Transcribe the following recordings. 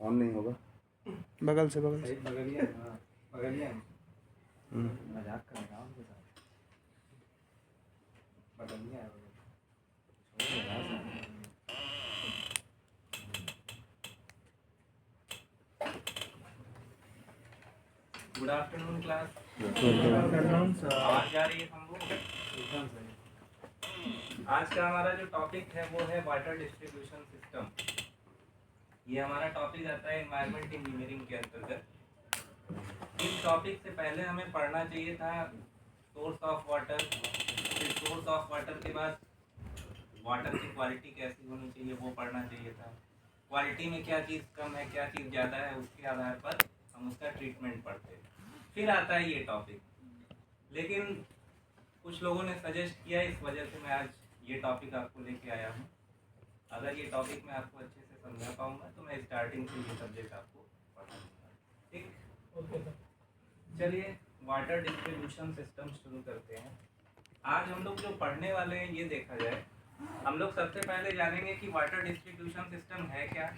On नहीं होगा। बगल से बगल से बगलिया बगलिया मजाक कर रहा हूँ बगलिया गुड आफ्टरनून क्लास। आवाज जा रही है हमको? एकदम सही। आज का हमारा जो टॉपिक है वो है वाटर डिस्ट्रीब्यूशन सिस्टम। ये हमारा टॉपिक आता है एनवायरनमेंट इंजीनियरिंग के अंतर्गत। इस टॉपिक से पहले हमें पढ़ना चाहिए था सोर्स ऑफ वाटर, फिर सोर्स ऑफ वाटर के बाद वाटर की क्वालिटी कैसी होनी चाहिए वो पढ़ना चाहिए था। क्वालिटी में क्या चीज़ कम है क्या चीज़ ज़्यादा है उसके आधार पर हम उसका ट्रीटमेंट पढ़ते हैं। फिर आता है ये टॉपिक, लेकिन कुछ लोगों ने सजेस्ट किया, इस वजह से मैं आज ये टॉपिक आपको लेके आया हूँ। अगर ये टॉपिक मैं आपको अच्छे से समझा पाऊँगा तो मैं स्टार्टिंग से ये सब्जेक्ट आपको पढ़ा दूँगा। ठीक, ओके सर। चलिए वाटर डिस्ट्रीब्यूशन सिस्टम शुरू करते हैं। आज हम लोग जो पढ़ने वाले हैं ये देखा जाए, हम लोग सबसे पहले जानेंगे कि वाटर डिस्ट्रीब्यूशन सिस्टम है क्या,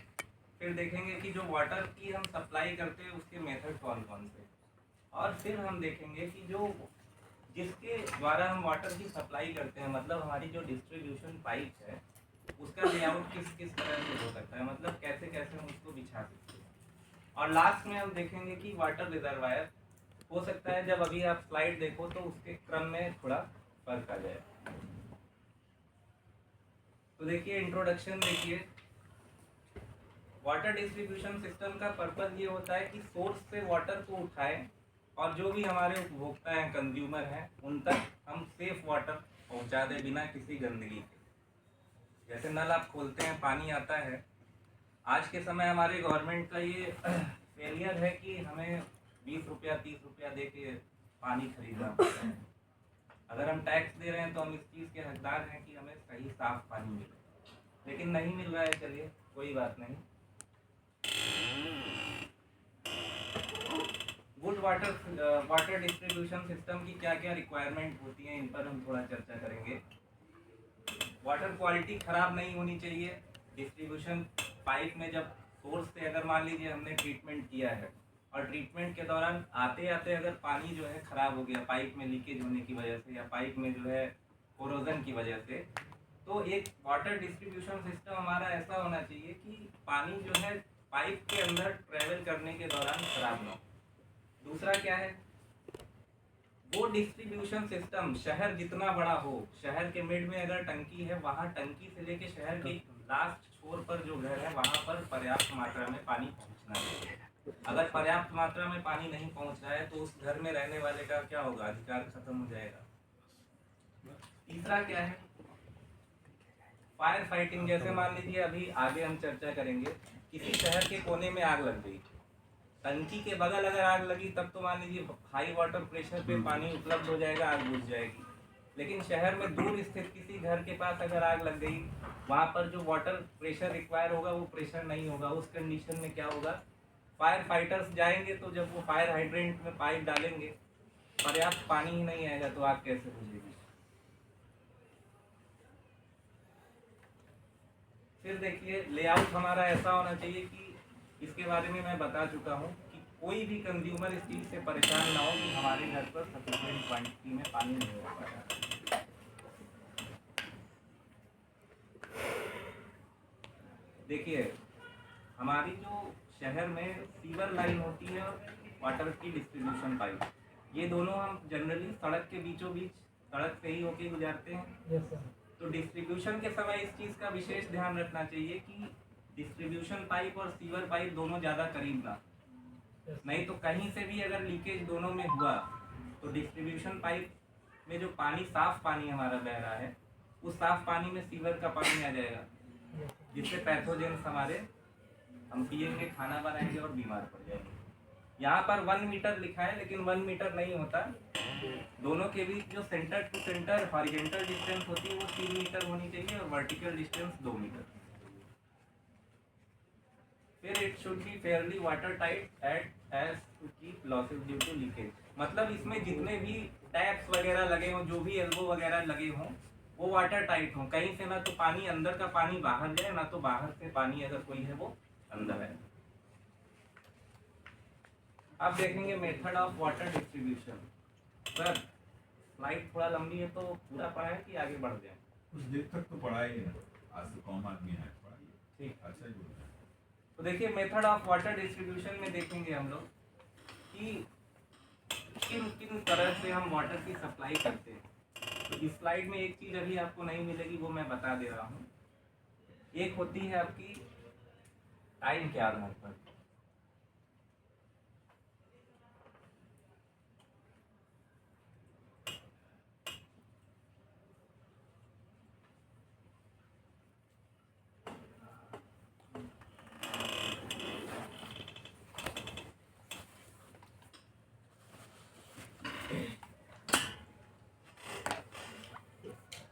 फिर देखेंगे कि जो वाटर की हम सप्लाई करते हैं उसके मेथड कौन कौन से, और फिर हम देखेंगे कि जो जिसके द्वारा हम वाटर की सप्लाई करते हैं, मतलब हमारी जो डिस्ट्रीब्यूशन पाइप है उसका लेआउट किस किस तरह से हो सकता है, मतलब कैसे कैसे हम उसको बिछा सकते हैं। और लास्ट में हम देखेंगे कि वाटर रिजर्वायर हो सकता है, जब अभी आप स्लाइड देखो तो उसके क्रम में थोड़ा फर्क आ जाए। तो देखिए इंट्रोडक्शन देखिए, वाटर डिस्ट्रीब्यूशन सिस्टम का पर्पस ये होता है कि सोर्स से वाटर को उठाएं और जो भी हमारे उपभोक्ता हैं, कंज्यूमर हैं, उन तक हम सेफ वाटर पहुंचा दें बिना किसी गंदगी के। जैसे नल आप खोलते हैं पानी आता है, आज के समय हमारे गवर्नमेंट का ये फेलियर है कि हमें 20 रुपया 30 रुपया दे के पानी खरीदना पड़ता है। अगर हम टैक्स दे रहे हैं तो हम इस चीज़ के हकदार हैं कि हमें सही साफ पानी मिले, लेकिन नहीं मिल रहा है। चलिए कोई बात नहीं। गुड वाटर डिस्ट्रीब्यूशन सिस्टम की क्या क्या रिक्वायरमेंट होती हैं, इन पर हम थोड़ा चर्चा करेंगे। वाटर क्वालिटी ख़राब नहीं होनी चाहिए। डिस्ट्रीब्यूशन पाइप में जब सोर्स से अगर मान लीजिए हमने ट्रीटमेंट किया है और ट्रीटमेंट के दौरान आते आते अगर पानी जो है ख़राब हो गया पाइप में लीकेज होने की वजह से या पाइप में जो है कोरोजन की वजह से, तो एक वाटर डिस्ट्रीब्यूशन सिस्टम हमारा ऐसा होना चाहिए कि पानी जो है पाइप के अंदर ट्रेवल करने के दौरान ख़राब ना हो। दूसरा क्या है, वो डिस्ट्रीब्यूशन सिस्टम शहर जितना बड़ा हो, शहर के मिड में अगर टंकी है, वहाँ टंकी से लेके शहर के लास्ट छोर पर जो घर है वहाँ पर पर्याप्त मात्रा में पानी पहुँचना चाहिए। अगर पर्याप्त मात्रा में पानी नहीं पहुँच रहा है तो उस घर में रहने वाले का क्या होगा, अधिकार खत्म हो जाएगा। तीसरा क्या है, फायर फाइटिंग। जैसे मान लीजिए अभी आगे हम चर्चा करेंगे, किसी शहर के कोने में आग लग गई, टंकी के बगल अगर आग लगी तब तो मान लीजिए हाई वाटर प्रेशर पे पानी उपलब्ध हो जाएगा, आग बुझ जाएगी। लेकिन शहर में दूर स्थित किसी घर के पास अगर आग लग गई, वहाँ पर जो वाटर प्रेशर रिक्वायर होगा वो प्रेशर नहीं होगा। उस कंडीशन में क्या होगा, फायर फाइटर्स जाएंगे तो जब वो फायर हाइड्रेंट में पाइप डालेंगे, पर्याप्त पानी ही नहीं आएगा तो आग कैसे बुझेगी। फिर देखिए लेआउट हमारा ऐसा होना चाहिए कि इसके बारे में मैं बता चुका हूँ कि कोई भी कंज्यूमर इस चीज़ से परेशान ना हो कि हमारे घर पर सफिशिएंट क्वांटिटी में पानी नहीं हो पाया। देखिए हमारी जो शहर में सीवर लाइन होती है और वाटर की डिस्ट्रीब्यूशन पाइप, ये दोनों हम जनरली सड़क के बीचों बीच सड़क से ही होके गुजारते हैं। तो डिस्ट्रीब्यूशन के समय इस चीज़ का विशेष ध्यान रखना चाहिए कि डिस्ट्रीब्यूशन पाइप और सीवर पाइप दोनों ज़्यादा करीब ना, नहीं तो कहीं से भी अगर लीकेज दोनों में हुआ तो डिस्ट्रीब्यूशन पाइप में जो पानी साफ पानी हमारा बह रहा है उस साफ पानी में सीवर का पानी आ जाएगा, जिससे पैथोजेंस हमारे हम पिएंगे, खाना बनाएंगे और बीमार पड़ जाएंगे। यहाँ पर 1 मीटर लिखा है लेकिन 1 मीटर नहीं होता, दोनों के बीच जो centre to centre horizontal distance होती है वो 3 मीटर होनी चाहिए और वर्टिकल डिस्टेंस 2 मीटर। फिर it should be fairly water tight at as to keep losses due to leakage. मतलब इसमें जितने भी टैप्स वगैरह लगे हों, जो भी एल्बो वगैरह लगे हों, वो वाटर टाइट हों, कहीं से ना तो पानी अंदर का पानी बाहर जाए ना तो बाहर से पानी अगर कोई है वो अंदर है। अब देखेंगे method of water distribution. Sir slide थोड़ा लंबी है तो पूरा पढ़ाएं कि आगे बढ़ जाए? कुछ देर तक तो पढ़ाई है, आज तो कम आदमी है, पढ़ाइए। ठीक, अच्छा ही बोल रहे हैं। तो देखिए मेथड ऑफ वाटर डिस्ट्रीब्यूशन में देखेंगे हम लोग कि किन किन तरह से हम वाटर की सप्लाई करते हैं। तो इस स्लाइड में एक चीज़ अभी आपको नहीं मिलेगी, वो मैं बता दे रहा हूँ। एक होती है आपकी टाइम के आधार पर।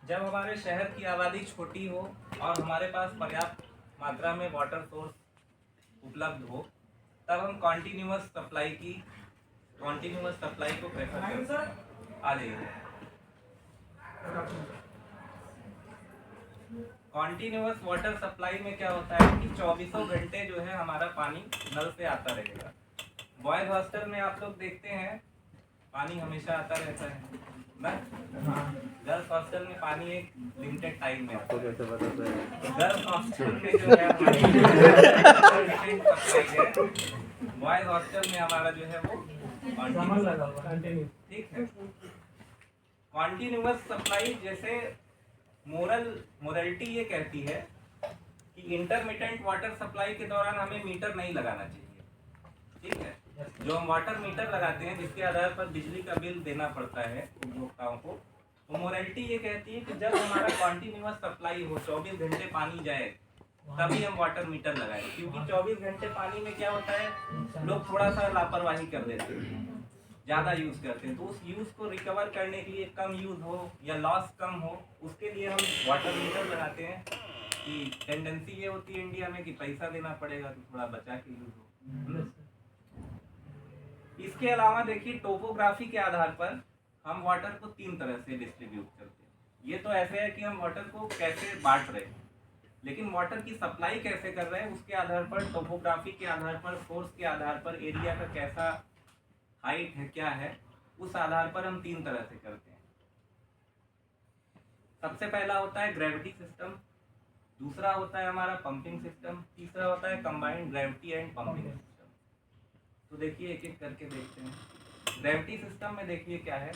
जब हमारे शहर की आबादी छोटी हो और हमारे पास पर्याप्त मात्रा में वाटर सोर्स उपलब्ध हो, तब हम कॉन्टिन्यूअस सप्लाई को प्रेफर करते हैं। आ जाइए। कॉन्टिन्यूअस वाटर सप्लाई में क्या होता है कि 24 घंटे जो है हमारा पानी नल से आता रहेगा। बॉयज हॉस्टल में आप लोग देखते हैं पानी हमेशा आता रहता है ना। गर्ल्स हॉस्टल में पानी एक लिमिटेड टाइम में आता है। कैसे पता चलेगा? गर्ल्स हॉस्टल में जो है बॉयज हॉस्टल में हमारा जो है वो ठीक है। कॉन्टिन्यूअस सप्लाई जैसे मोरलिटी ये कहती है कि इंटरमिटेंट वाटर सप्लाई के दौरान हमें मीटर नहीं लगाना चाहिए। ठीक है, जो हम वाटर मीटर लगाते हैं जिसके आधार पर बिजली का बिल देना पड़ता है उपभोक्ताओं को, तो मोरलिटी ये कहती है कि जब हमारा कॉन्टिन्यूअस सप्लाई हो, 24 घंटे पानी जाए, तभी हम वाटर मीटर लगाएं। क्योंकि 24 घंटे पानी में क्या होता है, लोग थोड़ा सा लापरवाही कर देते हैं, ज़्यादा यूज़ करते हैं। तो उस यूज़ को रिकवर करने के लिए, कम यूज़ हो या लॉस कम हो, उसके लिए हम वाटर मीटर लगाते हैं। कि टेंडेंसी ये होती है इंडिया में कि पैसा देना पड़ेगा तो थोड़ा बचा के यूज़ हो। इसके अलावा देखिए टोपोग्राफी के आधार पर हम वाटर को 3 तरह से डिस्ट्रीब्यूट करते हैं। ये तो ऐसे है कि हम वाटर को कैसे बांट रहे हैं, लेकिन वाटर की सप्लाई कैसे कर रहे हैं उसके आधार पर, टोपोग्राफी के आधार पर, सोर्स के आधार पर, एरिया का कैसा हाइट है, क्या है, उस आधार पर हम 3 तरह से करते हैं। सबसे पहला होता है ग्रेविटी सिस्टम, दूसरा होता है हमारा पंपिंग सिस्टम, तीसरा होता है combined gravity and pumping system. तो देखिए एक एक करके देखते हैं। ग्रेविटी सिस्टम में देखिए क्या है,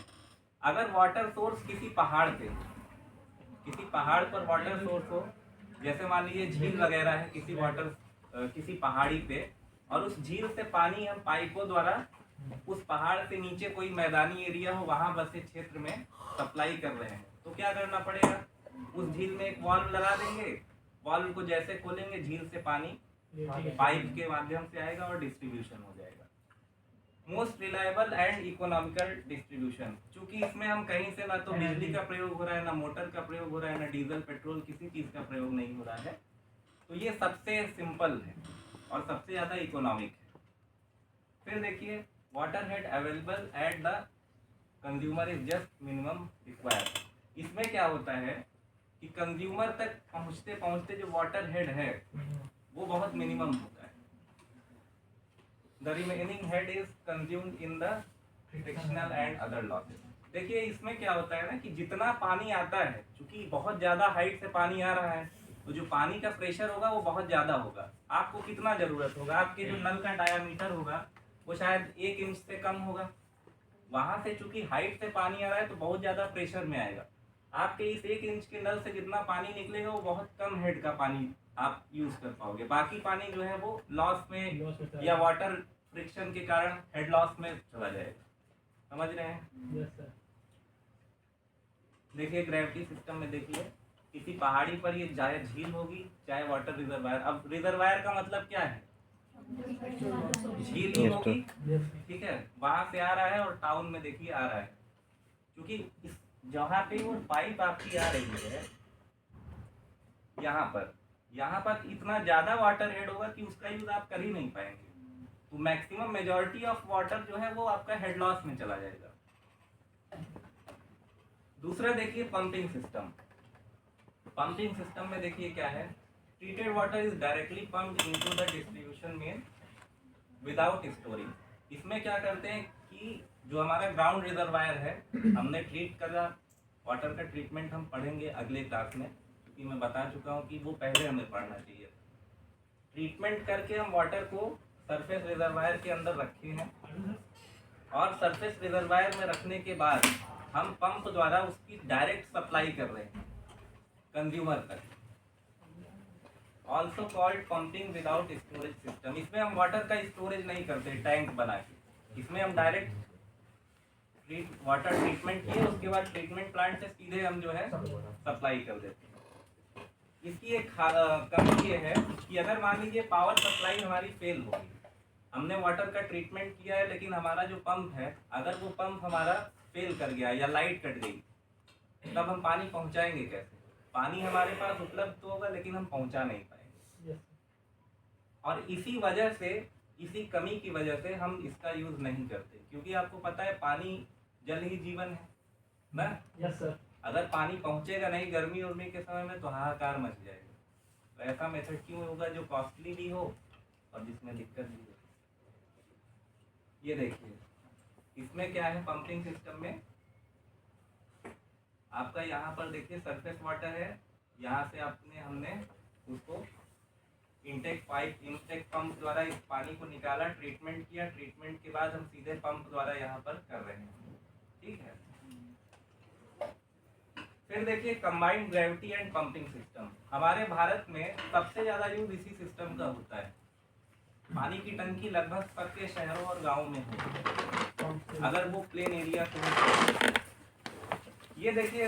अगर वाटर सोर्स किसी पहाड़ पर वाटर सोर्स हो, जैसे मान लीजिए झील वगैरह है किसी पहाड़ी पे, और उस झील से पानी हम पाइपों द्वारा उस पहाड़ से नीचे कोई मैदानी एरिया हो वहां बसे क्षेत्र में सप्लाई कर रहे हैं, तो क्या करना पड़ेगा, उस झील में एक वाल्व लगा देंगे। वाल्व को जैसे खोलेंगे झील से पानी पाइप के माध्यम से आएगा और डिस्ट्रीब्यूशन हो जाएगा। Most reliable and economical distribution, चूंकि इसमें हम कहीं से ना तो बिजली का प्रयोग हो रहा है, ना मोटर का प्रयोग हो रहा है, ना डीजल पेट्रोल किसी चीज का प्रयोग नहीं हो रहा है, तो ये सबसे सिंपल है और सबसे ज्यादा इकोनॉमिक है। फिर देखिए water head available at the consumer is just minimum required. इसमें क्या होता है कि कंज्यूमर तक पहुंचते पहुंचते जो वाटर हेड है वो बहुत मिनिमम होता है। The remaining head is consumed in the frictional and other losses. देखिए इसमें क्या होता है ना कि जितना पानी आता है, चूंकि बहुत ज़्यादा हाइट से पानी आ रहा है, तो जो पानी का प्रेशर होगा वो बहुत ज़्यादा होगा। आपको कितना ज़रूरत होगा, आपके जो नल का डायामीटर होगा वो शायद 1 इंच से कम होगा। वहाँ से चूंकि हाइट से पानी आ रहा है तो बहुत ज़्यादा प्रेशर में आएगा। आपके इस 1 इंच के नल से जितना पानी निकलेगा वो बहुत कम हेड का पानी आप यूज़ कर पाओगे। बाकी पानी जो है वो लॉस में या वाटर फ्रिक्शन के कारण हेड लॉस में चला जाएगा। समझ रहे हैं? Yes sir. देखिए ग्रेविटी सिस्टम में देखिए किसी पहाड़ी पर ये चाहे झील होगी चाहे वाटर रिजर्वायर। अब रिजर्वायर का मतलब क्या है, झील ही होगी, ठीक है, वहां से आ रहा है और टाउन में देखिए आ रहा है। क्योंकि इस जहाँ पे वो पाइप आपकी आ रही है यहाँ पर इतना ज्यादा वाटर हेड होगा कि उसका यूज आप कर ही नहीं पाएंगे। तो मैक्सिमम मेजॉरिटी ऑफ वाटर जो है वो आपका हेड लॉस में चला जाएगा। दूसरा देखिए पंपिंग सिस्टम। पंपिंग सिस्टम में देखिए क्या है, treated water is directly pumped into the distribution main without storing. इसमें क्या करते हैं कि जो हमारा ग्राउंड रिजर्वायर है हमने ट्रीट करा, वाटर का ट्रीटमेंट हम पढ़ेंगे अगले क्लास में, क्योंकि मैं बता चुका हूँ कि वो पहले हमें पढ़ना चाहिए। ट्रीटमेंट करके हम वाटर को सरफेस रिजर्वायर के अंदर रखे हैं और सरफेस रिजर्वायर में रखने के बाद हम पंप द्वारा उसकी डायरेक्ट सप्लाई कर रहे हैं कंज्यूमर तक, also called pumping without storage system. इसमें हम वाटर का स्टोरेज नहीं करते टैंक बना के, इसमें हम डायरेक्ट वाटर ट्रीटमेंट किए, उसके बाद ट्रीटमेंट प्लांट से सीधे हम जो है सप्लाई कर देते हैं। इसकी एक कमी ये है कि अगर मान लीजिए पावर सप्लाई हमारी फेल होगी, हमने वाटर का ट्रीटमेंट किया है लेकिन हमारा जो पंप है अगर वो पंप हमारा फेल कर गया या लाइट कट गई, तब हम पानी पहुंचाएंगे कैसे? पानी हमारे पास उपलब्ध तो होगा लेकिन हम पहुंचा नहीं पाएंगे। और इसी वजह से, इसी कमी की वजह से हम इसका यूज नहीं करते, क्योंकि आपको पता है पानी जल ही जीवन है ना। Yes sir. अगर पानी पहुंचेगा नहीं गर्मी उर्मी के समय में तो हाहाकार मच जाएगा। तो ऐसा मेथड क्यों होगा जो कॉस्टली भी हो और जिसमें दिक्कत भी हो। ये देखिए इसमें क्या है, पंपिंग सिस्टम में आपका यहाँ पर देखिए सरफेस वाटर है, यहाँ से हमने उसको इनटेक पंप द्वारा इस पानी को निकाला, ट्रीटमेंट किया, ट्रीटमेंट के बाद हम सीधे पंप द्वारा यहाँ पर कर रहे हैं, ठीक है। फिर देखिए combined gravity and pumping system. हमारे भारत में सबसे ज्यादा यूज इसी सिस्टम का होता है। पानी की टंकी लगभग सबके शहरों और गांवों में होती है, अगर वो प्लेन एरिया से हो। ये देखिए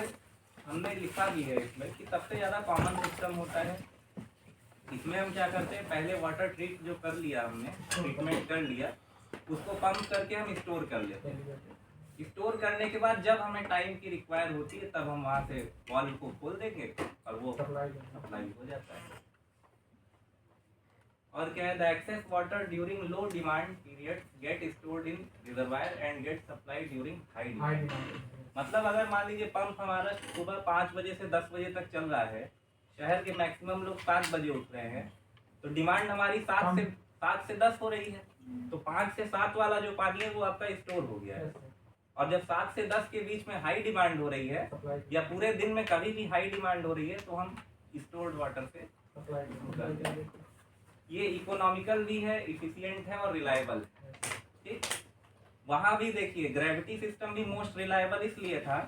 हमने लिखा भी है इसमें कि सबसे ज्यादा कॉमन सिस्टम होता है। इसमें हम क्या करते हैं, पहले वाटर ट्रीट जो कर लिया हमने, ट्रीटमेंट कर लिया, उसको पंप करके हम स्टोर कर लेते हैं। स्टोर करने के बाद जब हमें टाइम की रिक्वायर होती है तब हम वहाँ से वाल्व को खोल देंगे और वो सप्लाई हो जाता है। और क्या है, the excess water during low demand period get stored in reservoir and get supply during high demand. मतलब अगर मान लीजिए पंप हमारा सुबह 5 बजे से 10 बजे तक चल रहा है, शहर के मैक्सिमम लोग 7 बजे उठ रहे हैं, तो डिमांड हमारी 7 से 10 हो रही है, तो 5 से 7 वाला जो पानी है वो आपका स्टोर हो गया है। और जब 7 से 10 के बीच में हाई डिमांड हो रही है या पूरे दिन में कभी भी हाई डिमांड हो रही है तो हम स्टोर्ड वाटर से सप्लाई। ये इकोनॉमिकल भी है, इफिशिएंट है और रिलायबल है, ठीक। वहाँ भी देखिए ग्रेविटी सिस्टम भी मोस्ट रिलायबल इसलिए था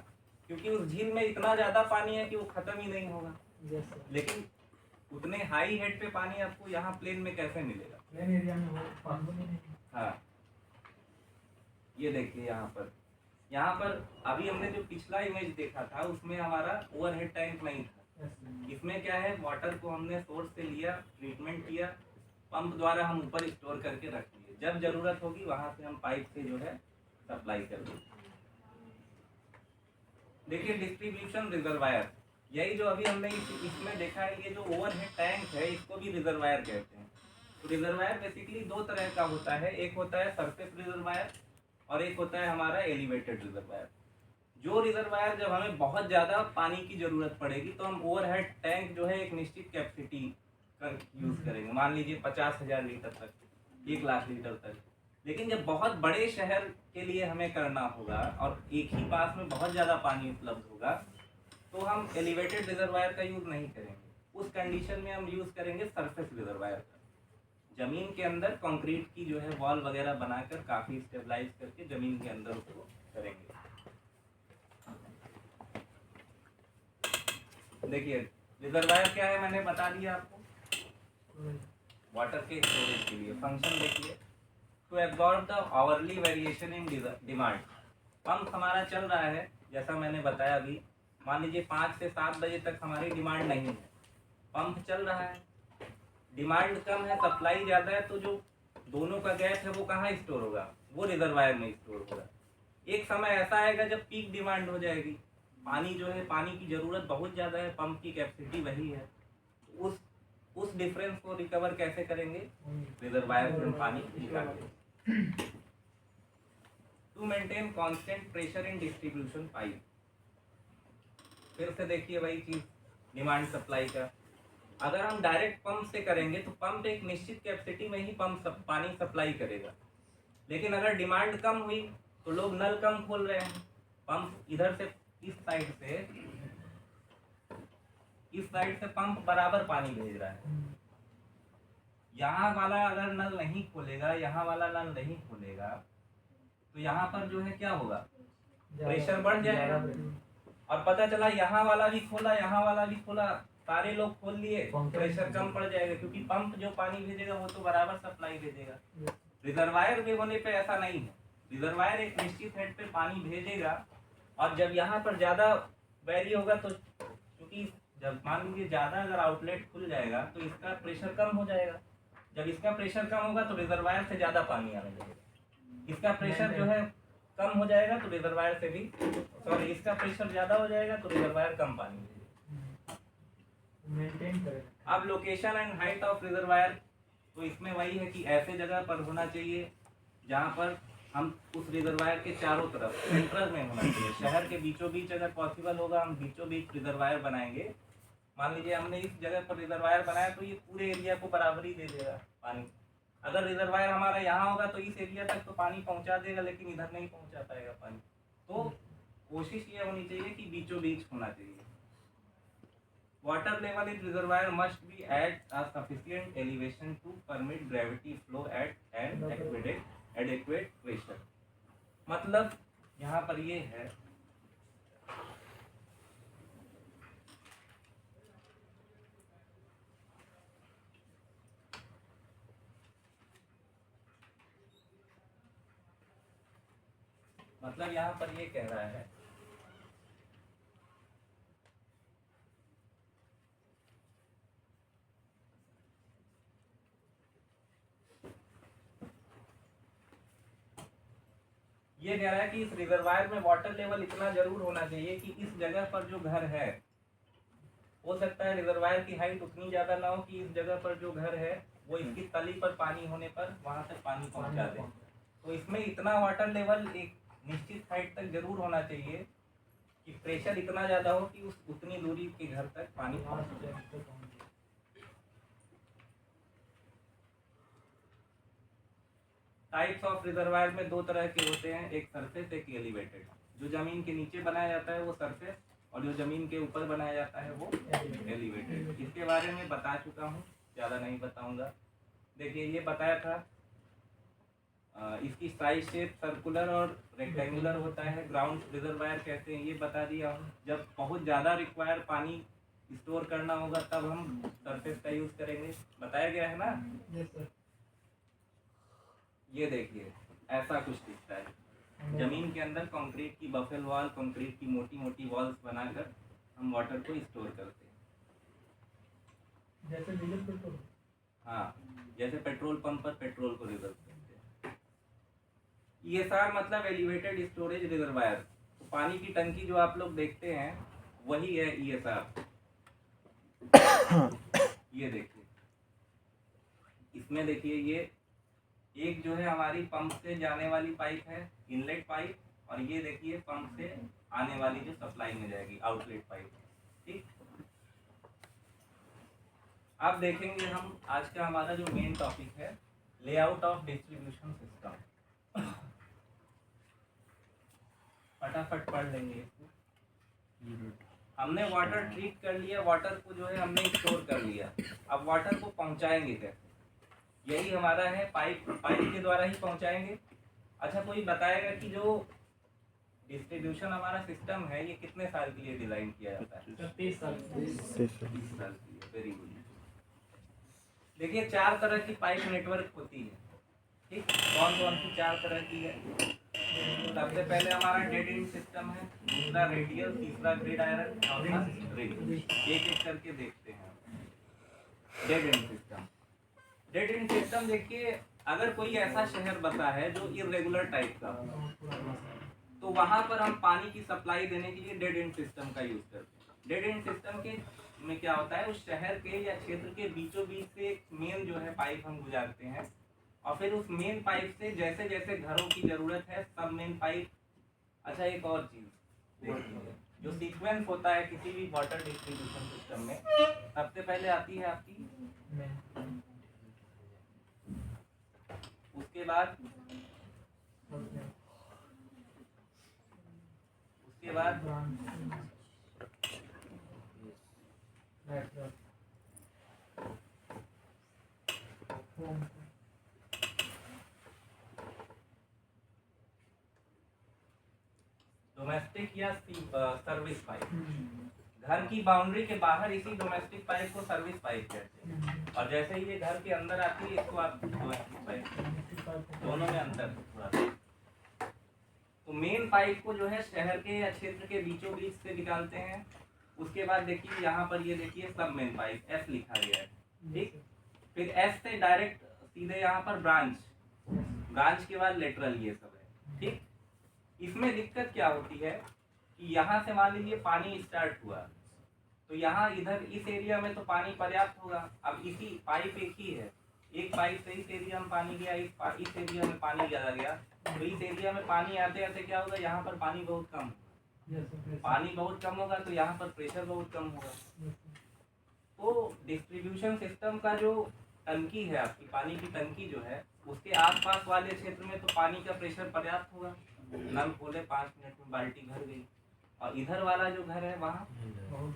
क्योंकि उस झील में इतना ज़्यादा पानी है कि वो ख़त्म ही नहीं होगा। लेकिन उतने हाई हेड पे पानी आपको यहाँ प्लेन में कैसे मिलेगा? प्लेन एरिया में हो। हाँ, ये देखिए यहाँ पर अभी हमने जो पिछला इमेज देखा था उसमें हमारा ओवरहेड टैंक नहीं था। इसमें क्या है, वाटर को हमने सोर्स से लिया, ट्रीटमेंट किया, पंप द्वारा हम ऊपर स्टोर करके रख लिए, जब जरूरत होगी वहां से हम पाइप से जो है सप्लाई कर देंगे। देखिए डिस्ट्रीब्यूशन रिजर्वायर, यही जो अभी हमने इसमें देखा है, ये जो ओवरहेड टैंक है इसको भी रिजर्वायर कहते हैं। तो रिजर्वायर बेसिकली 2 तरह का होता है, एक होता है सरफेस रिजर्वायर और एक होता है हमारा एलिवेटेड रिजर्वायर। जो रिजर्वायर जब हमें बहुत ज़्यादा पानी की ज़रूरत पड़ेगी तो हम ओवरहेड टैंक जो है एक निश्चित कैपेसिटी का यूज़ करेंगे, मान लीजिए 50,000 लीटर तक, 1 लाख लीटर तक। लेकिन जब बहुत बड़े शहर के लिए हमें करना होगा और एक ही पास में बहुत ज़्यादा पानी उपलब्ध होगा तो हम एलिवेटेड रिजर्वायर का यूज़ नहीं करेंगे। उस कंडीशन में हम यूज़ करेंगे सरफेस रिजर्वायर का। ज़मीन के अंदर कंक्रीट की जो है वॉल वगैरह बनाकर काफ़ी स्टेबलाइज करके ज़मीन के अंदर उसको करेंगे। देखिए रिजर्वायर क्या है मैंने बता दिया आपको, वाटर के स्टोरेज के लिए। फंक्शन देखिए, to absorb the hourly variation in demand. Pump हमारा चल रहा है जैसा मैंने बताया अभी, मान लीजिए 5 से 7 बजे तक हमारी डिमांड नहीं है, पंप चल रहा है, डिमांड कम है, सप्लाई ज़्यादा है, तो जो दोनों का गैप है वो कहाँ स्टोर होगा? वो रिजर्वायर में स्टोर होगा। एक समय ऐसा आएगा जब पीक डिमांड हो जाएगी, पानी जो है, पानी की ज़रूरत बहुत ज़्यादा है, पंप की कैपेसिटी वही है, उस डिफरेंस को रिकवर कैसे करेंगे? रिजर्वायर से पानी निकालेंगे। To maintain constant pressure in distribution pipe. फिर से देखिए वही चीज़, डिमांड सप्लाई का। अगर हम डायरेक्ट पंप से करेंगे तो पंप एक निश्चित कैपेसिटी में ही पानी सप्लाई करेगा। लेकिन अगर डिमांड कम हुई तो लोग नल कम खोल रहे हैं, पंप इधर से इस साइड से पंप बराबर पानी भेज रहा है। यहाँ वाला अगर नल नहीं खोलेगा, यहाँ वाला नल नहीं खोलेगा तो यहाँ पर जो है क्या होगा, प्रेशर बढ़ जाएगा। और पता चला यहाँ वाला भी खोला, यहाँ वाला भी खोला, सारे लोग खोल लिए, प्रेशर कम पड़ जाएगा, क्योंकि पंप जो पानी भेजेगा वो तो बराबर सप्लाई भेजेगा। रिजर्वायर में होने पे ऐसा नहीं है। रिजर्वायर एक निश्चित हेड पे पानी भेजेगा, और जब यहाँ पर ज़्यादा वैरी होगा तो क्योंकि जब मान लीजिए ज़्यादा अगर आउटलेट खुल जाएगा तो इसका प्रेशर कम हो जाएगा। जब इसका प्रेशर कम होगा तो रिजर्वायर से ज़्यादा पानी आने लगेगा। इसका प्रेशर जो है कम हो जाएगा तो रिजर्वायर से भी इसका प्रेशर ज़्यादा हो जाएगा तो रिजर्वायर कम पानी देगा। मेंटेन करें। अब location and height of reservoir, तो इसमें वही है कि ऐसे जगह पर होना चाहिए जहाँ पर हम उस रिजर्वायर के चारों तरफ सेंट्रल में होना चाहिए। शहर के बीचों बीच अगर पॉसिबल होगा हम बीचों बीच रिजर्वायर बनाएंगे। मान लीजिए हमने इस जगह पर रिजर्वायर बनाया तो ये पूरे एरिया को बराबरी दे देगा पानी। अगर रिजर्वायर हमारा यहाँ होगा तो इस एरिया तक तो पानी पहुँचा देगा, लेकिन इधर नहीं पहुँचा पाएगा पानी। तो कोशिश ये होनी चाहिए कि बीचों बीच होना चाहिए। Water level in reservoir must be at a sufficient elevation to permit gravity flow at an adequate pressure. मतलब यहाँ पर ये है मतलब यहाँ पर ये कह रहा है ये कह रहा है कि इस रिजर्वायर में वाटर लेवल इतना जरूर होना चाहिए कि इस जगह पर जो घर है, हो सकता है रिजर्वायर की हाइट उतनी ज़्यादा ना हो कि इस जगह पर जो घर है वो इसकी तली पर पानी होने पर वहाँ तक पानी पहुँचा दे। तो इसमें इतना वाटर लेवल एक निश्चित हाइट तक जरूर होना चाहिए कि प्रेशर इतना ज़्यादा हो कि उस उतनी दूरी के घर तक पानी पहुँच जाए। टाइप्स ऑफ रिजर्वायर में दो तरह के होते हैं, एक सरफेस एक एलिवेटेड। जो जमीन के नीचे बनाया जाता है वो सरफेस, और जो जमीन के ऊपर बनाया जाता है वो एलिवेटेड। इसके बारे में बता चुका हूँ, ज़्यादा नहीं बताऊंगा। देखिए ये बताया था, इसकी साइज शेप सर्कुलर और रेक्टेंगुलर होता है। ग्राउंड रिजर्वायर कहते हैं, ये बता दिया हूँ। जब बहुत ज़्यादा रिक्वायर पानी स्टोर करना होगा तब हम सरफेस का यूज़ करेंगे, बताया गया है ना। Yes sir. ये देखिए ऐसा कुछ दिखता है। जमीन के अंदर कंक्रीट की बफेल वॉल, कंक्रीट की मोटी मोटी वॉल्स बनाकर हम वाटर को स्टोर करते हैं। जैसे डीजल पेट्रोल। हाँ, जैसे पेट्रोल पंप पर पेट्रोल को रिजर्व करते हैं। ESR मतलब एलिवेटेड स्टोरेज रिजर्वायर। तो पानी की टंकी जो आप लोग देखते हैं वही है ESR। ये देखिए, इसमें देखिए ये एक जो है हमारी पंप से जाने वाली पाइप है, इनलेट पाइप, और ये देखिए पंप से आने वाली जो सप्लाई में जाएगी आउटलेट पाइप। ठीक, अब देखेंगे हम आज का हमारा जो मेन टॉपिक है, लेआउट ऑफ डिस्ट्रीब्यूशन सिस्टम। फटाफट पढ़ लेंगे। हमने वाटर ट्रीट कर लिया, वाटर को जो है हमने स्टोर कर लिया। अब वाटर को पहुंचाएंगे कैसे, यही हमारा है, पाइप के द्वारा ही पहुंचाएंगे। अच्छा, कोई बताएगा कि जो डिस्ट्रीब्यूशन हमारा सिस्टम है ये कितने साल के लिए डिजाइन किया जाता है? 30 साल। 30 साल के लिए। Very good. देखिए 4 तरह की पाइप नेटवर्क होती है। ठीक, कौन कौन सी 4 तरह की है? सबसे पहले हमारा डेड एंड सिस्टम है, दूसरा रेडियल, तीसरा ग्रिड आयरन, चौथा रिंग। एक एक करके देखते हैं। Dead and system. Dead and system देखिए, अगर कोई ऐसा शहर बसा है जो इरेगुलर टाइप का, तो वहां पर हम पानी की सप्लाई देने के लिए डेड एंड सिस्टम का यूज करते हैं। डेड एंड सिस्टम के में क्या होता है, उस शहर के या क्षेत्र के बीचों बीच से एक मेन जो है पाइप हम गुजारते हैं, और फिर उस मेन पाइप से जैसे जैसे घरों की जरूरत है सब मेन पाइप। अच्छा, एक और चीज देखिए, जो सीक्वेंस होता है किसी भी वाटर डिस्ट्रीब्यूशन सिस्टम में, सबसे पहले आती है आपकी, उसके बाद उसके बाद डोमेस्टिक या सर्विस पाइप। घर की बाउंड्री के बाहर इसी डोमेस्टिक पाइप को सर्विस पाइप कहते हैं, और जैसे ही ये घर के अंदर आती है इसको आप डोमेस्टिक पाइप। दोनों में अंतर थोड़ा सा। तो मेन पाइप को जो है शहर के या क्षेत्र के बीचों बीच से निकालते हैं। उसके बाद देखिए यहाँ पर ये देखिए सब मेन पाइप एस लिखा गया है, ठीक। फिर एस से डायरेक्ट सीधे यहाँ पर ब्रांच, ब्रांच के बाद लेटरल, ये सब है, ठीक। इसमें दिक्कत क्या होती है कि यहाँ से मान लीजिए पानी स्टार्ट हुआ, तो यहाँ इधर इस एरिया में तो पानी पर्याप्त होगा। अब इसी पाइप एक ही है, एक पाइप से इस एरिया में पानी गया, इस एरिया में पानी ज़्यादा गया, तो इस एरिया में पानी आते आते क्या होगा, यहाँ पर पानी बहुत कम होगा। पानी बहुत कम होगा तो यहाँ पर प्रेशर बहुत कम होगा। तो डिस्ट्रीब्यूशन सिस्टम का जो टंकी है, आपकी पानी की टंकी जो है, उसके आसपास वाले क्षेत्र में तो पानी का प्रेशर पर्याप्त होगा। नल खोले 5 मिनट में बाल्टी भर गई, और इधर वाला जो घर है वहाँ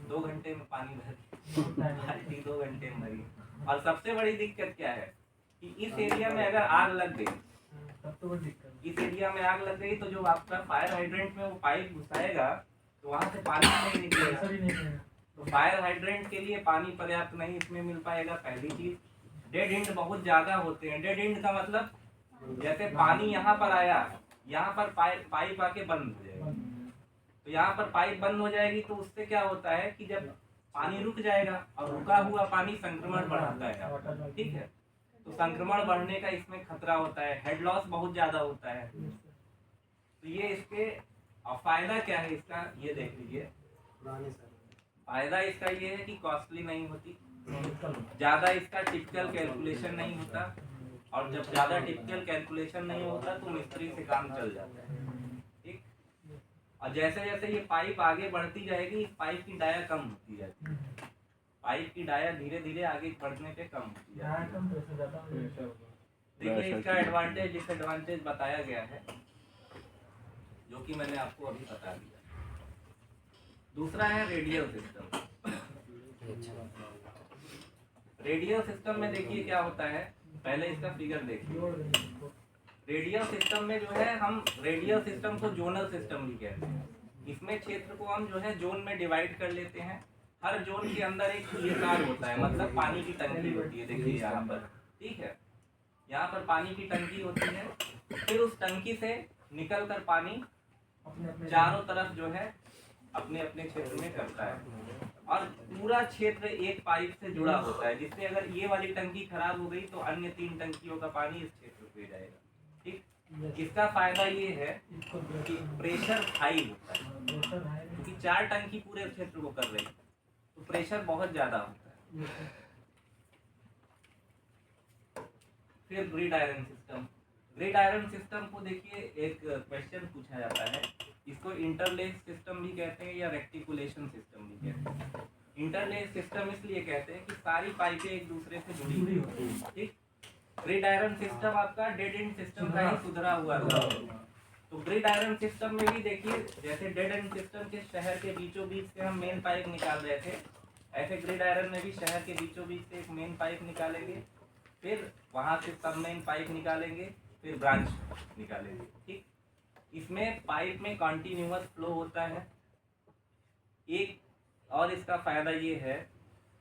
2 घंटे में पानी भर, बाल्टी 2 घंटे में भरी। और सबसे बड़ी दिक्कत क्या है कि इस एरिया में अगर आग लग गई, इस एरिया में आग लग गई, तो जो आपका फायर हाइड्रेंट में वो पाइप घुसाएगा तो वहाँ से पानी नहीं निकलेगा। तो फायर हाइड्रेंट के लिए पानी पर्याप्त नहीं इसमें मिल पाएगा, पहली चीज। डेड एंड बहुत ज्यादा होते हैं। डेड एंड का मतलब जैसे पानी यहाँ पर आया, यहाँ पर पाइप आके बंद हो जाएगा। तो यहाँ पर पाइप बंद हो जाएगी तो उससे क्या होता है कि जब पानी रुक जाएगा, और रुका हुआ पानी संक्रमण बढ़ाता है, ठीक है। तो संक्रमण बढ़ने का इसमें खतरा होता है, हेड लॉस बहुत ज्यादा होता है। तो ये इसके फायदा क्या है इसका, ये देख लीजिए। फायदा इसका ये है कि कॉस्टली नहीं होती, ज़्यादा इसका टिपिकल कैलकुलेशन नहीं होता, और जब ज़्यादा टिपिकल कैलकुलेशन नहीं होता तो मिस्त्री से काम चल जाता है, ठीक। और जैसे जैसे ये पाइप आगे बढ़ती जाएगी, पाइप की डाया कम होती जाती है। पाइप की डाया धीरे धीरे आगे बढ़ने पे कम होती जाती है। देखिए इसका एडवांटेज डिसएडवांटेज बताया गया है, जो कि मैंने आपको अभी बता दिया। दूसरा है रेडियल सिस्टम। रेडियल सिस्टम में देखिए क्या होता है, पहले इसका फिगर देखिए। रेडियल सिस्टम में जो है, हम रेडियल सिस्टम को जोनल सिस्टम भी कहते हैं। इसमें क्षेत्र को हम जो है जोन में डिवाइड कर लेते हैं। हर जोन के अंदर एक पीएसआर होता है, मतलब पानी की टंकी होती है। देखिए यहाँ पर, ठीक है, यहाँ पर पानी की टंकी होती है। फिर उस टंकी से निकल कर पानी चारों तरफ जो है अपने अपने क्षेत्र में करता है, और पूरा क्षेत्र एक पाइप से जुड़ा होता है, जिससे अगर ये वाली टंकी खराब हो गई तो अन्य 3 टंकियों का पानी इस क्षेत्र पे जाएगा, ठीक। इसका फायदा ये है कि प्रेशर हाई होता है, क्योंकि 4 टंकी पूरे क्षेत्र को कर रही है, तो प्रेशर बहुत ज्यादा होता है। फिर grid iron system. Grid iron system को देखिए, एक क्वेश्चन पूछा जाता है, इसको इंटरलेस सिस्टम भी कहते हैं या रेक्टिकुलेशन सिस्टम भी कहते हैं। इंटरलेस सिस्टम इसलिए कहते हैं कि सारी पाइपें एक दूसरे से जुड़ी हुई होती हैं, ठीक। ग्रिड आयरन सिस्टम आपका डेड एंड सिस्टम का ही सुधरा हुआ था। तो ग्रिड आयरन सिस्टम में भी देखिए, जैसे डेड एंड सिस्टम के शहर के बीचों बीच से हम मेन पाइप निकाल रहे थे, ऐसे ग्रिड आयरन में भी शहर के बीचों बीच से एक मेन पाइप निकालेंगे, फिर वहाँ से सब मेन पाइप निकालेंगे, फिर ब्रांच निकालेंगे, ठीक। इसमें पाइप में कॉन्टिन्यूअस फ्लो होता है। एक और इसका फायदा ये है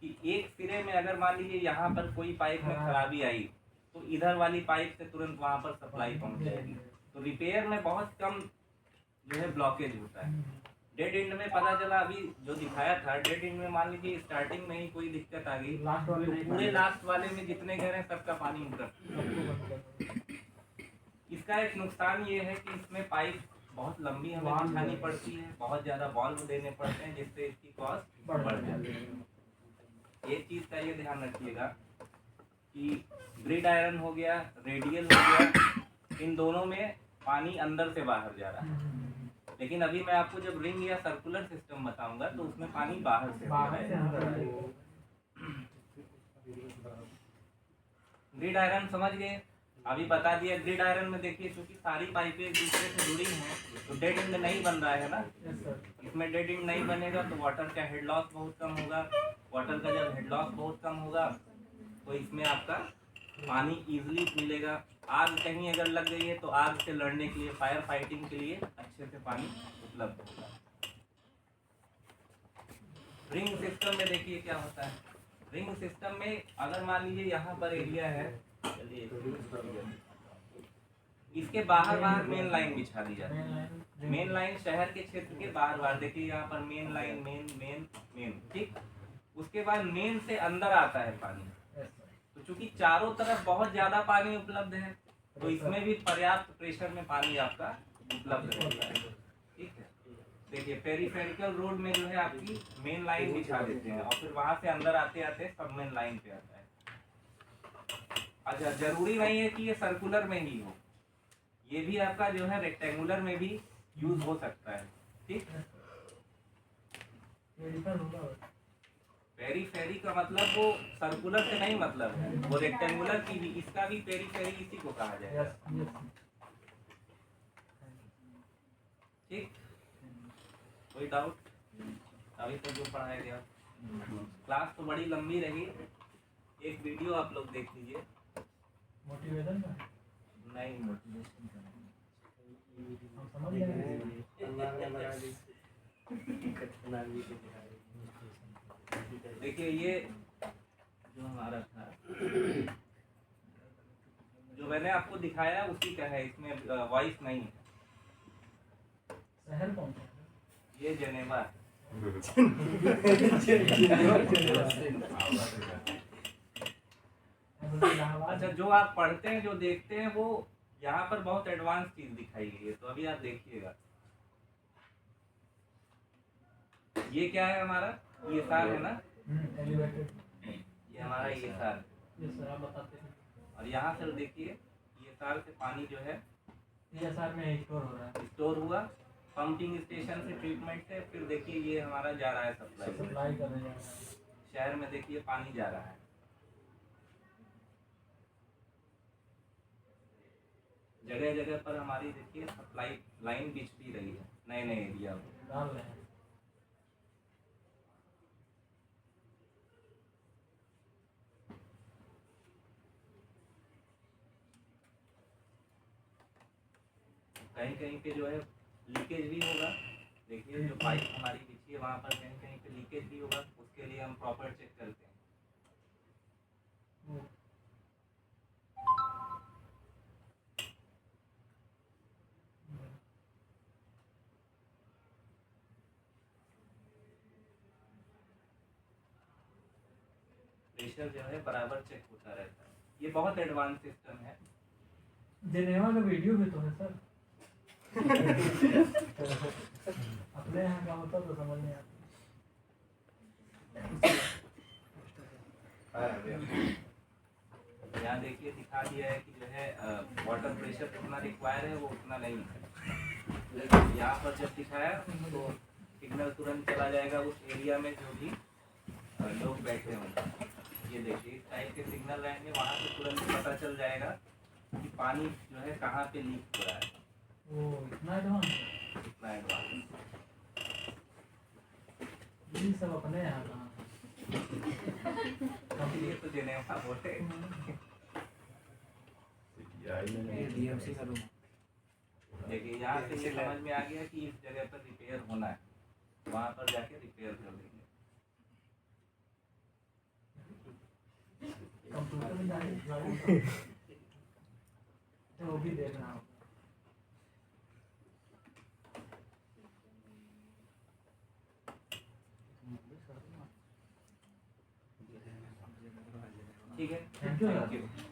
कि एक सिरे में अगर मान लीजिए यहाँ पर कोई पाइप में खराबी आई, तो इधर वाली पाइप से तुरंत वहाँ पर सप्लाई पहुँच जाएगी। तो रिपेयर में बहुत कम जो है ब्लॉकेज होता है। डेड एंड में पता चला, अभी जो दिखाया था, डेड एंड में मान लीजिए स्टार्टिंग में ही कोई दिक्कत आ गई, तो पूरे लास्ट वाले में जितने घर हैं सबका पानी उतर। इसका एक नुकसान ये है कि इसमें पाइप बहुत लंबी हमें बिछानी पड़ती है, बहुत ज़्यादा बॉल्व देने पड़ते हैं, जिससे इसकी कॉस्ट बढ़ जाती है। एक चीज़ का ये ध्यान रखिएगा कि ग्रिड आयरन हो गया, रेडियल हो गया, इन दोनों में पानी अंदर से बाहर जा रहा है। लेकिन अभी मैं आपको जब रिंग या सर्कुलर सिस्टम बताऊंगा तो उसमें पानी बाहर से ग्रिड आयरन समझ गए। अभी बता दिया ग्रिड आयरन में देखिए, क्योंकि सारी पाइपें एक दूसरे से जुड़ी हैं तो डेड एंड नहीं बन रहा है ना। Yes sir. इसमें डेड एंड नहीं बनेगा तो वाटर का हेड लॉस बहुत कम होगा। वाटर का जब हेड लॉस बहुत कम होगा तो इसमें आपका पानी इजीली मिलेगा। आग कहीं अगर लग गई है तो आग से लड़ने के लिए, फायर फाइटिंग के लिए अच्छे से पानी उपलब्ध होगा। रिंग सिस्टम में देखिए क्या होता है। रिंग सिस्टम में अगर मान लीजिए यहाँ पर एरिया है, इसके बाहर बाहर मेन लाइन बिछा दी जाती है। मेन लाइन शहर के क्षेत्र के बाहर बाहर देखिए, यहाँ पर main line, main main main, ठीक। उसके बाद मेन से अंदर आता है पानी। तो चूंकि चारों तरफ बहुत ज्यादा पानी उपलब्ध है तो इसमें भी पर्याप्त प्रेशर में पानी आपका उपलब्ध रहता है, ठीक है। देखिए पेरिफेरिकल रोड में जो है आपकी मेन लाइन बिछा देते हैं और फिर वहां से अंदर आते आते सब मेन लाइन पे आता है। अच्छा, जरूरी नहीं है कि ये सर्कुलर में ही हो, ये भी आपका जो है रेक्टेंगुलर में भी यूज हो सकता है, ठीक। पेरीफेरी का मतलब वो सर्कुलर से नहीं मतलब है, वो रेक्टेंगुलर की भी, इसका भी पेरीफेरी इसी को कहा जाएगा, ठीक। कोई डाउट? अभी तक जो पढ़ाया गया क्लास तो बड़ी लंबी रही, एक वीडियो आप लोग देख लीजिए। मोटिवेशन का नहीं, मोटिवेशन का नहीं। हम समझ गए। देखिए ये जो हमारा था, जो मैंने आपको दिखाया उसी का है, इसमें वॉइस नहीं है। शहर कौन सा है? ये जेनेवा। अच्छा, जो आप पढ़ते हैं, जो देखते हैं, वो यहाँ पर बहुत एडवांस चीज दिखाई गई है, तो अभी आप देखिएगा। ये क्या है हमारा? ये साल है ना, एलिवेटेड। ये हमारा ये साल। यस सर, आप बताते हैं। और यहाँ से देखिए ये साल से पानी जो है ये साल में स्टोर हो रहा है, स्टोर हुआ पंपिंग स्टेशन से, ट्रीटमेंट से, फिर देखिए ये हमारा जा रहा है सप्लाई। सप्लाई करने जा रहा है। शहर में देखिए पानी जा रहा है। जगह जगह पर हमारी देखिए सप्लाई लाइन बिछ भी रही है नए नए एरिया में। डाल रहे हैं। कहीं कहीं पे जो है लीकेज भी होगा। देखिए जो पाइप हमारी बिछी है वहाँ पर कहीं कहीं पे लीकेज भी होगा, उसके लिए हम प्रॉपर चेक करते हैं। प्रेशर जो है बराबर चेक होता रहता है। ये बहुत एडवांस सिस्टम है। जेनेवा का वीडियो भी तो है सर। अपने यहाँ का होता तो समझ नहीं आता। यहाँ देखिए दिखा दिया है कि जो है वाटर प्रेशर कितना रिक्वायर है, वो उतना नहीं है। यहाँ पर जब दिखाया तो सिग्नल तुरंत चला जाएगा उस एरिया में जो भी लोग बैठे होंगे। ये देखिए इस टाइप के सिग्नल रहेंगे, वहाँ से तुरंत पता चल जाएगा कि पानी जो है कहाँ पे लीक हो रहा है। वो इतना एडवांस है? इतना एडवांस। ये सब अपने यहाँ कहाँ ये तो जेनेवा बोले। देखिए यहाँ से ये समझ में आ गया कि इस जगह पर रिपेयर होना है, वहाँ पर जाके रिपेयर कर देंगे। कंप्यूटर में जाके वो भी देखना होगा। ठीक है, थैंक यू। Thank you.